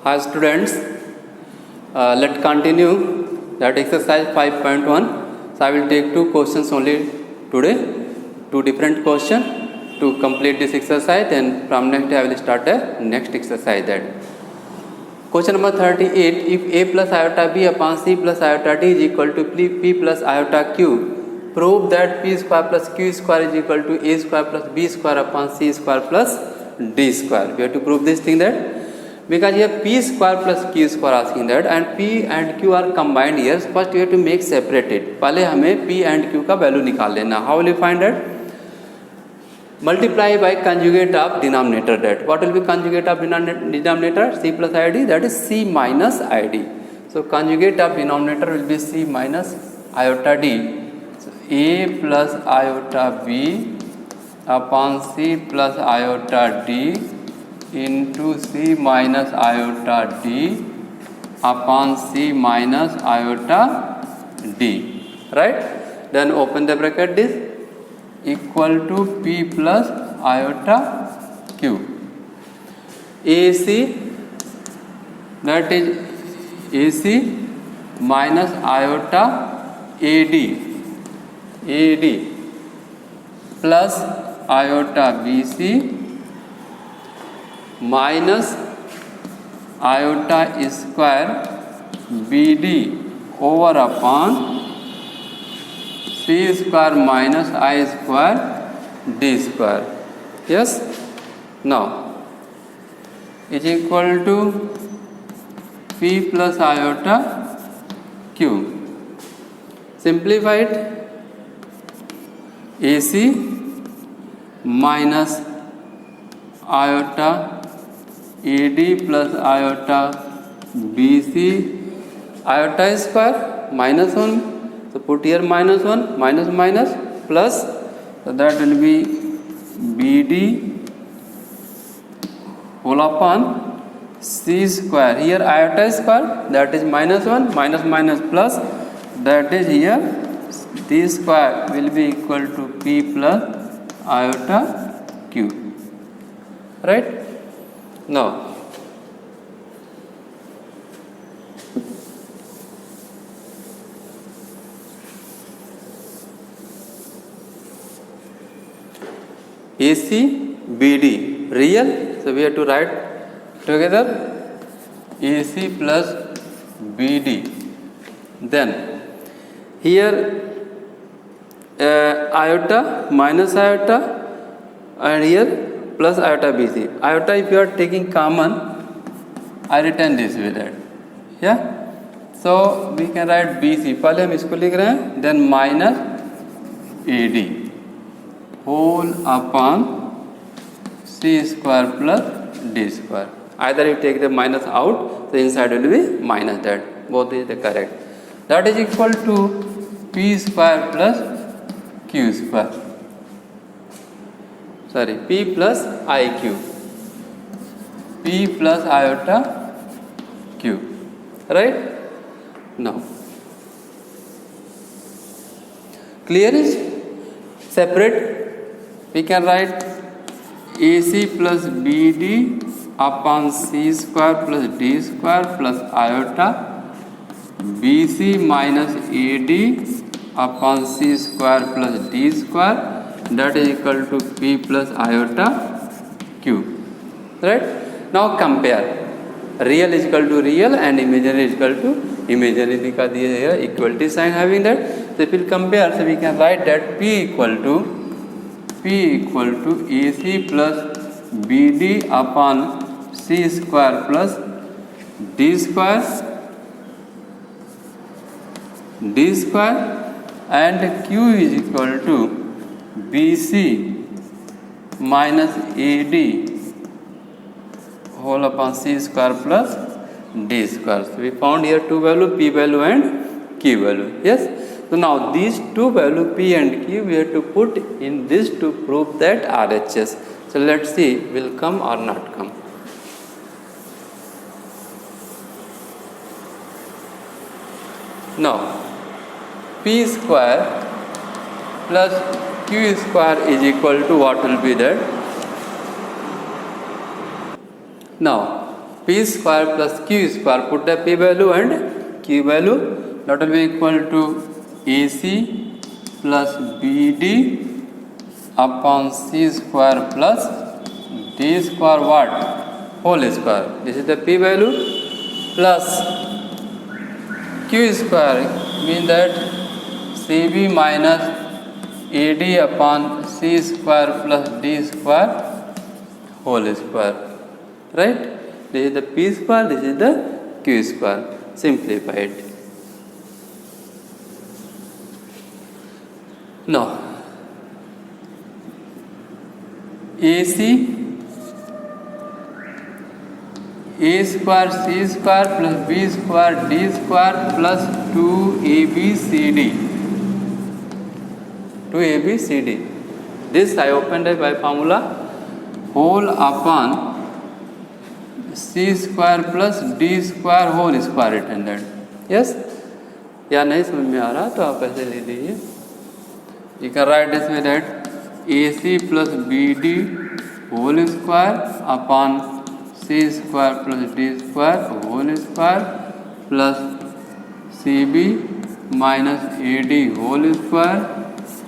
Hi students, let's continue that exercise 5.1. So I will take two questions only today, two different questions to complete this exercise. Then from next day I will start the next exercise. That question number 38. If a plus iota b upon c plus iota d is equal to p plus iota q, prove that p square plus q square is equal to a square plus b square upon c square plus d square. We have to prove this thing that. Because here p square plus q square asking that and p and q are combined here. First we have to make separated. पहले हमें p and q का value निकाल लेना. How will you find that? Multiply by conjugate of denominator. That what will be conjugate of denominator? C plus id, that is c minus id. So conjugate of denominator will be c minus iota d. So a plus iota b upon c plus iota d into c minus iota d upon c minus iota d, right? Then open the bracket, this equal to p plus iota q. AC, that is AC minus iota AD plus iota BC minus iota square BD over upon c square minus I square d square. Yes? Now is equal to p plus iota q. Simplify it. AC minus iota AD plus iota BC, iota square minus 1. So put here minus 1, minus plus. So that will be BD whole upon C square. Here iota square, that is minus 1, minus plus. That is here D square will be equal to P plus iota Q. Right? Now AC BD real, so we have to write together AC plus BD. Then here iota minus iota and here plus iota BC. Iota if you are taking common, I written this with that. Yeah. So we can write BC. पहले हम इसको लिख रहे हैं. Then minus AD whole upon C square plus D square. Either you take the minus out, the inside will be minus that. Both is the correct. That is equal to P square plus Q square. Sorry, P plus IQ. P plus iota Q. Right? Now, clear is separate. We can write AC plus BD upon C square plus D square plus iota BC minus AD upon C square plus D square, that is equal to P plus iota Q. Right? Now compare. Real is equal to real and imaginary is equal to imaginary. Because here equality sign having that. So if we compare, so we can write that P equal to AC plus BD upon C square plus D square and Q is equal to BC minus AD whole upon C square plus D square. So we found here two value, P value and Q value. Yes. So now these two value P and Q we have to put in this to prove that RHS. So let's see will come or not come. Now P square plus Q square is equal to what will be that? Now p square plus q square. Put the p value and q value. That will be equal to AC plus BD upon c square plus d square what? Whole square. This is the p value plus q square means that CB minus AD upon c square plus d square whole square. Right? This is the p square, this is the q square. Simplified. Now, AC A square C square plus B square D square plus 2ABCD. 2ABCD. This I opened it by formula whole upon C square plus D square whole square written that. Yes? या नहीं समझ में आ रहा तो आप ऐसे ले लीजिए. You can write this way that AC plus BD whole square upon C square plus D square whole square plus CB minus AD whole square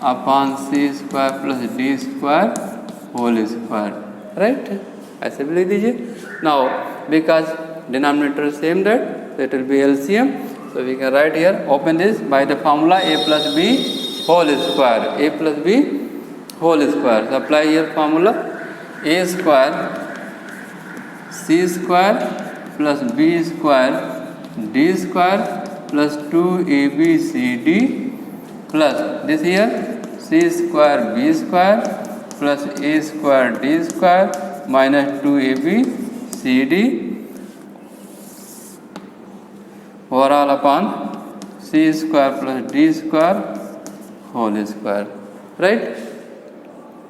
upon C square plus D square whole square. Right? ऐसे भी लिख दीजिए. Now because denominator is same that, so it will be LCM. So we can write here, open this by the formula A plus B whole square. A plus B whole square. So apply here formula A square C square plus B square D square plus 2ABCD plus this here C square B square plus A square D square minus 2ABCD overall upon C square plus D square whole square. Right?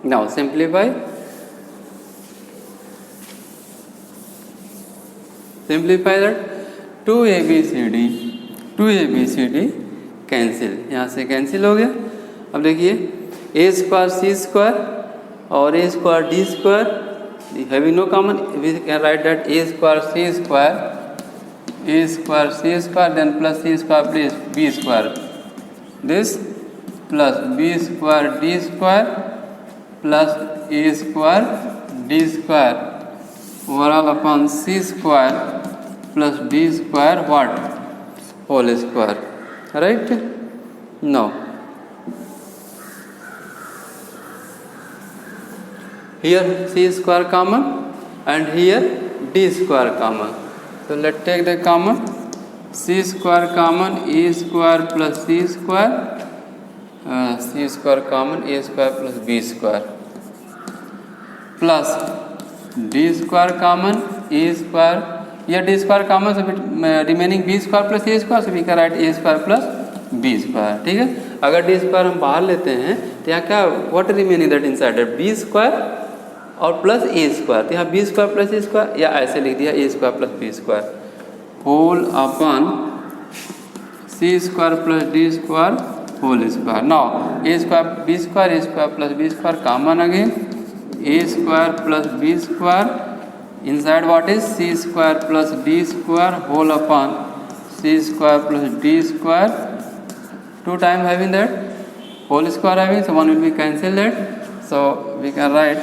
Now simplify. Simplify that 2ABCD cancel, यहाँ से cancel हो गया. अब देखिए A square C square और A square D square having no common, we can write that A square C square then plus C square plus B square, this plus B square D square plus A square D square overall upon C square plus D square what? Whole square. Right? Now here C square common and here D square common. So let's take the common. C square common, A square plus C square, C square common, A square plus B square plus D square common, A square, here D square common, so remaining B square plus A square, so we can write A square plus B square. ठीक है. अगर D square हम बाहर लेते हैं तो यहाँ क्या what remaining that inside that B square और प्लस A स्क्वायर, तो यहाँ B square plus A square या ऐसे लिख दिया A square plus B square whole upon C square plus D square whole square. Now A square B square, A square plus B square common again, A square plus B square inside what is C square plus D square whole upon C square plus D square, two time having that whole square having, so one will be cancel that, so we can write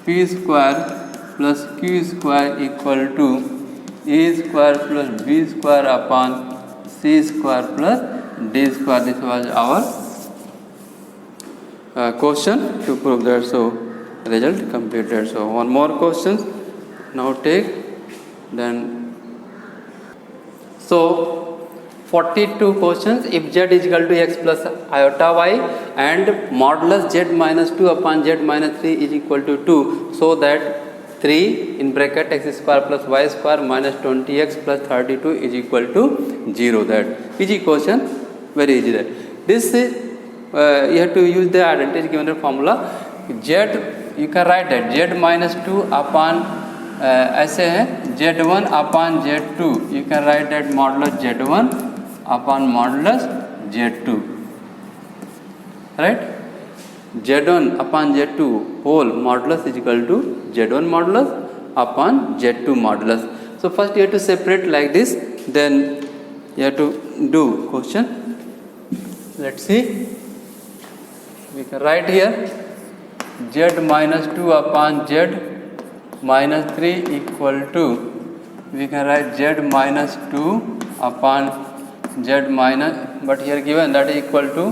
P square plus Q square equal to A square plus B square upon C square plus D square. This was our question to prove that. So result completed. So one more question now take. Then so 42 questions. If z is equal to x plus iota y and modulus z minus 2 upon z minus 3 is equal to 2, so that 3 in bracket x square plus y square minus 20x plus 32 is equal to 0. That easy question, very easy. That this is you have to use the identity given formula. Z you can write that z minus 2 upon ऐसे है z1 upon z2, you can write that modulus z1 upon modulus z2, right? z1 upon z2 whole modulus is equal to z1 modulus upon z2 modulus. So first you have to separate like this, then you have to do question. Let's see. We can write here z minus 2 upon z minus 3 equal to, we can write z minus 2 upon z minus, but here given that is equal to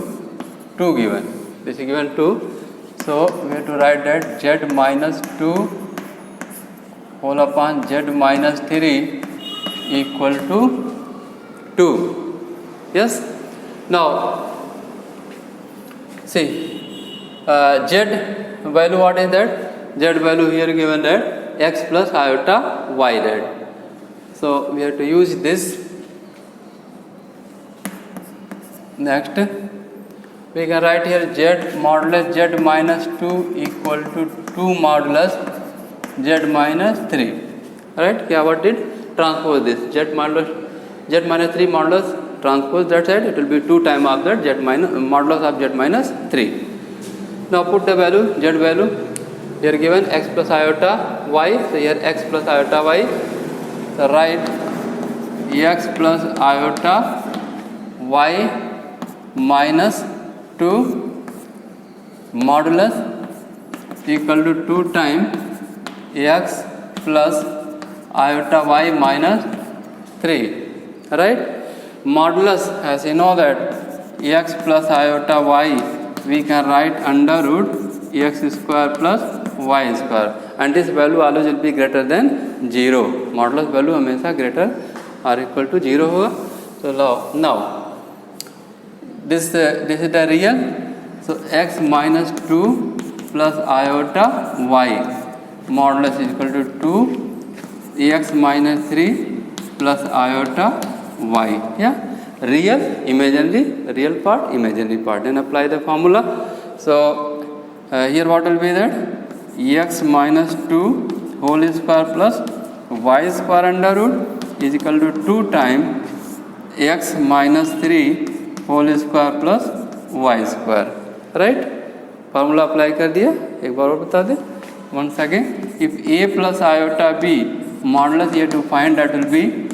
2 given. This is given 2. So we have to write that z minus 2 whole upon z minus 3 equal to 2. Yes. Now see, z value, what is that? Z value here given that x plus iota y that. So we have to use this. Next we can write here z modulus z minus 2 equal to 2 modulus z minus 3. Right? Yeah, what did transpose this? Z minus 3 modulus transpose that side, it will be 2 times of that z minus modulus of z minus 3. Now put the value, z value here given x plus iota y. So here x plus iota y. So write x plus iota y minus 2 modulus equal to 2 times x plus iota y minus 3. Right? Modulus, as you know that x plus iota y we can write under root x square plus y square, and this value always will be greater than 0. Modulus value हमेशा greater or equal to 0 होगा. So now this is the real. So x minus 2 plus iota y modulus is equal to 2 x minus 3 plus iota y. Yeah, real, imaginary, real part, imaginary part. Then apply the formula. So here what will be that? X minus 2 whole square plus y square under root is equal to 2 times x minus 3 whole square plus y square. Right? Formula apply कर दिया. एक बार और बता दे. Once again, if a plus iota b modulus here to find, that will be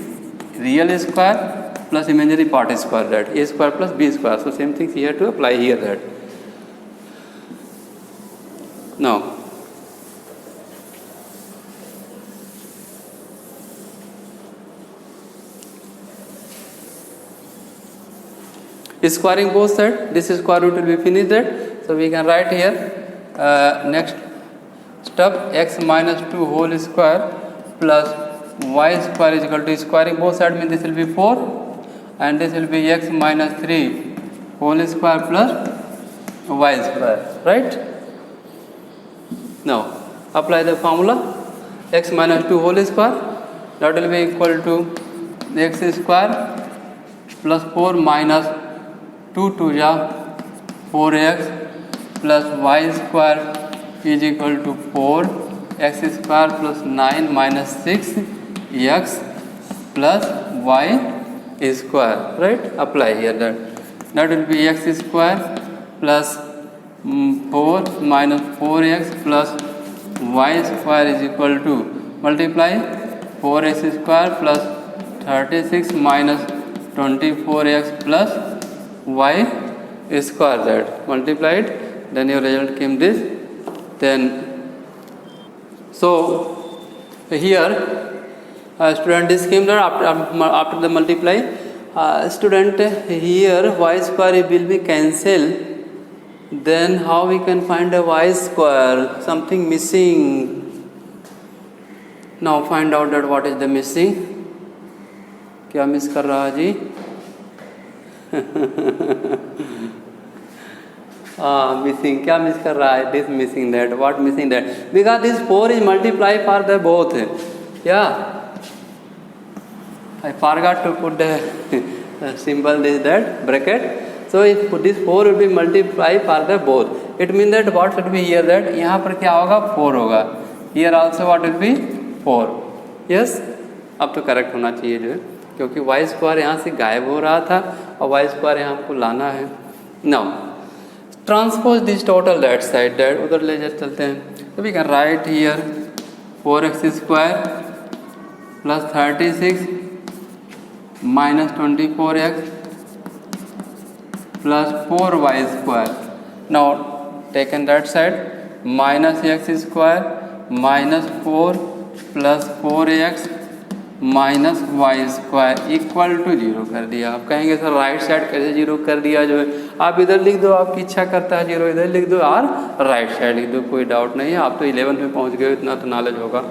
real square plus imaginary part square, that a square plus b square. So same things here to apply here that. Now squaring both sides, this square root will be finished that. So we can write here next step x minus 2 whole square plus y square is equal to, squaring both sides means this will be 4 and this will be x minus 3 whole square plus y square. Right? Now apply the formula. X minus 2 whole square, that will be equal to x square plus 4 minus 2 2 ja 4x plus y square is equal to 4 x square plus 9 minus 6 x plus y square. Right? Apply here that will be x square plus 4 minus 4x plus y square is equal to, multiply 4x square plus 36 minus 24x plus y square, that multiplied, then your result came this. Then so here student, this came there after the multiply. Student, here y square will be cancelled. Then how we can find a y square? Something missing. Now find out that what is the missing. क्या miss कर रहा है जी? Missing, क्या miss कर रहा है? This missing that, what missing that? Because this 4 is multiply for the both. Yeah, I forgot to put the symbol, this that bracket. So if this 4 will be multiply for the both, it means that what should be here, that यहाँ पर क्या होगा? 4 होगा. Here also what will be? 4. Yes, अब तो correct होना चाहिए जो है, क्योंकि वाई स्क्वायर यहाँ से गायब हो रहा था और वाई स्क्वायर यहाँ हमको लाना है. Now transpose this total that side, that उधर ले चलते हैं. तो we can write here 4x square plus 36 minus 24x plus 4y square. Now taken that side, minus x square minus 4 plus 4x minus y square equal to zero कर दिया। आप कहेंगे sir right side कैसे zero कर दिया जो है, आप इधर लिख दो, आपकी इच्छा करता है जीरो इधर लिख दो और राइट साइड लिख दो, कोई डाउट नहीं है। आप तो 11th में पहुंच गए, इतना तो नॉलेज होगा।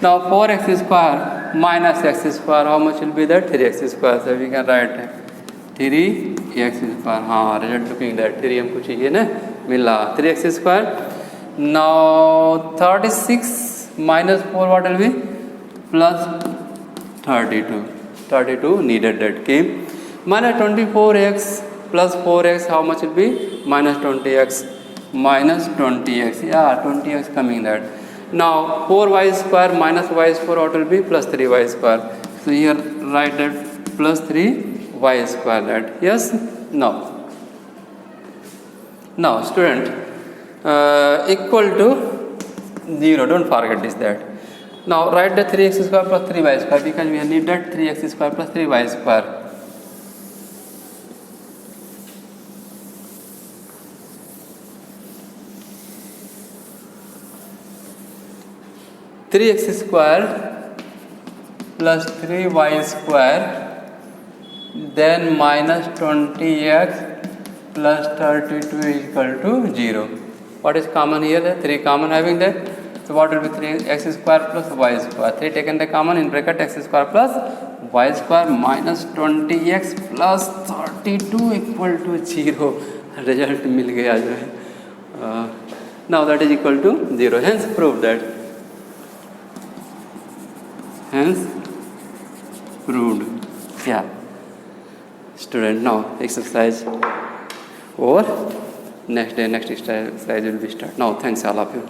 Now 4x square minus x square how much will be that 3x square. So we can write 3x square. हाँ रिजल्ट लुकिंग दैट 3 हमको चाहिए ना, मिला 3x square. Now 36 minus 4 what will be plus 32 needed that came minus 24x plus 4x how much will be minus 20x yeah 20x coming that. Now 4y square minus y square what will be plus 3y square. So here write that plus 3y square that. Yes, now student equal to 0, don't forget this that. Now write the 3x square plus 3y square because we need that 3x square plus 3y square. Three x square plus 3y square then minus 20x plus 32 is equal to 0. What is common here? The 3 common having that. So what will be 3x square plus y square? 3 taken the common in bracket x square plus y square minus 20x plus 32 equal to 0. Result मिल गया जो है. Now that is equal to 0. Hence prove that. Hence proved. Yeah. Student now exercise over. Next day next exercise will be start. Now thanks all of you.